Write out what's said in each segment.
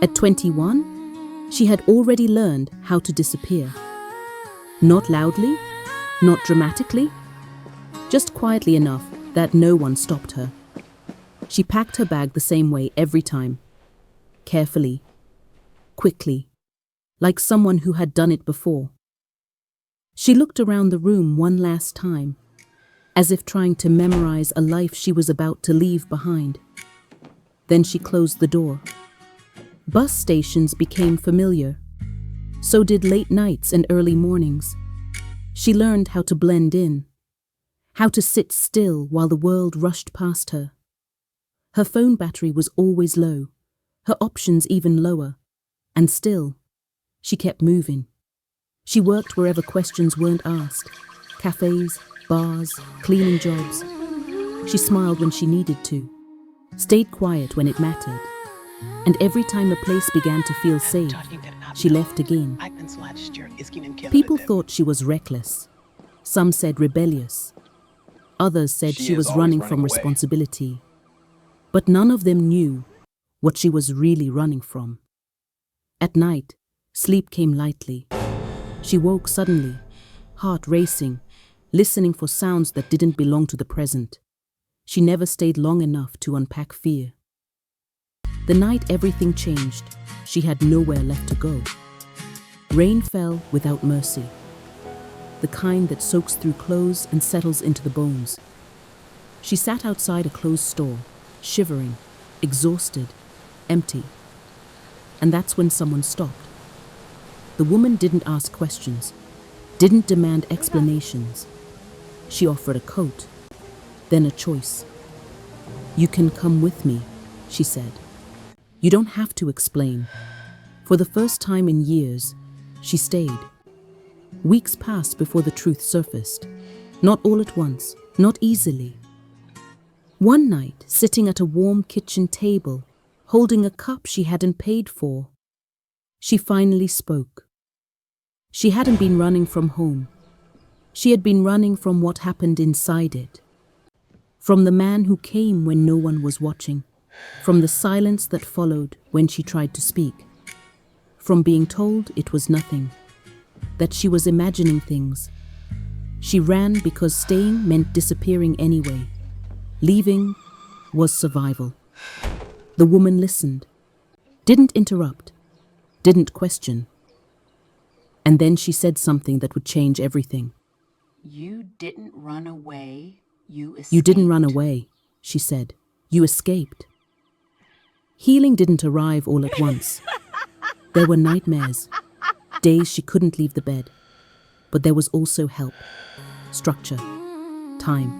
At 21, she had already learned how to disappear. Not loudly, not dramatically, just quietly enough that no one stopped her. She packed her bag the same way every time. Carefully, quickly, like someone who had done it before. She looked around the room one last time, as if trying to memorize a life she was about to leave behind. Then she closed the door. Bus stations became familiar. So did late nights and early mornings. She learned how to blend in, how to sit still while the world rushed past her. Her phone battery was always low, her options even lower, and still, she kept moving. She worked wherever questions weren't asked, cafes, bars, cleaning jobs. She smiled when she needed to, stayed quiet when it mattered, and every time a place began to feel safe, she left again. People thought she was reckless. Some said rebellious. Others said she was running from responsibility. But none of them knew what she was really running from. At night, sleep came lightly. She woke suddenly, heart racing, listening for sounds that didn't belong to the present. She never stayed long enough to unpack fear. The night everything changed, she had nowhere left to go. Rain fell without mercy, the kind that soaks through clothes and settles into the bones. She sat outside a closed store, shivering, exhausted, empty. And that's when someone stopped. The woman didn't ask questions, didn't demand explanations. She offered a coat, then a choice. "You can come with me," she said. "You don't have to explain." For the first time in years, she stayed. Weeks passed before the truth surfaced. Not all at once, not easily. One night, sitting at a warm kitchen table, holding a cup she hadn't paid for, she finally spoke. She hadn't been running from home. She had been running from what happened inside it. From the man who came when no one was watching. From the silence that followed when she tried to speak. From being told it was nothing, that she was imagining things. She ran because staying meant disappearing anyway. Leaving was survival. The woman listened, didn't interrupt, didn't question. And then she said something that would change everything. "You didn't run away, you escaped." "You didn't run away," she said. "You escaped." Healing didn't arrive all at once. There were nightmares, days she couldn't leave the bed. But there was also help, structure, time.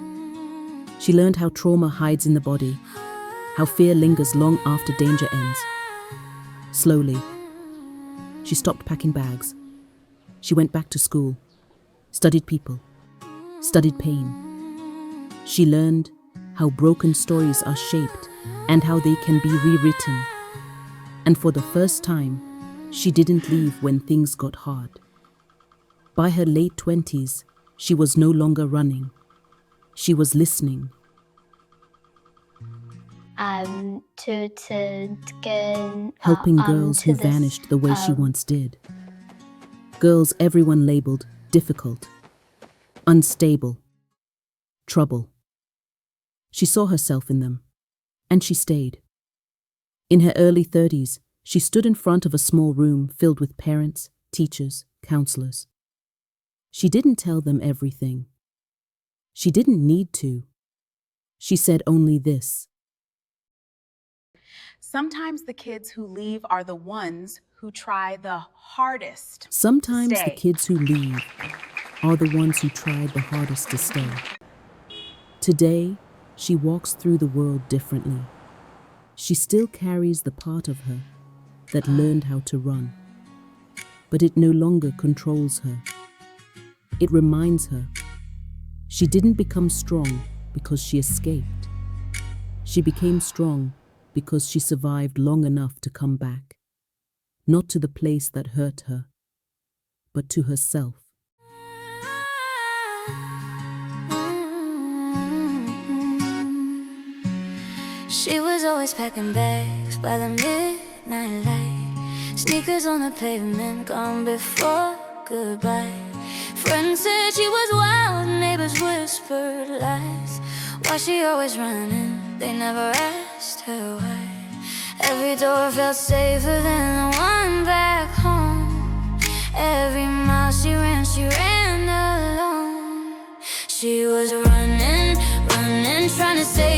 She learned how trauma hides in the body, how fear lingers long after danger ends. Slowly, she stopped packing bags. She went back to school, studied people, studied pain. She learned how broken stories are shaped and how they can be rewritten. And for the first time, she didn't leave when things got hard. By her late 20s, she was no longer running. She was listening. Helping girls who vanished the way she once did. Girls everyone labeled difficult, unstable, trouble. She saw herself in them, and she stayed. In her early 30s, she stood in front of a small room filled with parents, teachers, counselors. She didn't tell them everything. She didn't need to. She said only this. Sometimes the kids who leave are the ones who try the hardest. Sometimes the Stay. kids who leave are the ones who tried the hardest to stay. Today, she walks through the world differently. She still carries the part of her that learned how to run. But it no longer controls her. It reminds her. She didn't become strong because she escaped. She became strong because she survived long enough to come back. Not to the place that hurt her, but to herself. She was always packing bags by the midnight light. Sneakers on the pavement, gone before goodbye. Friends said she was wild, neighbors whispered lies. Why she always running? They never asked her why. Every door felt safer than the one back home. Every mile she ran alone. She was running, running, trying to save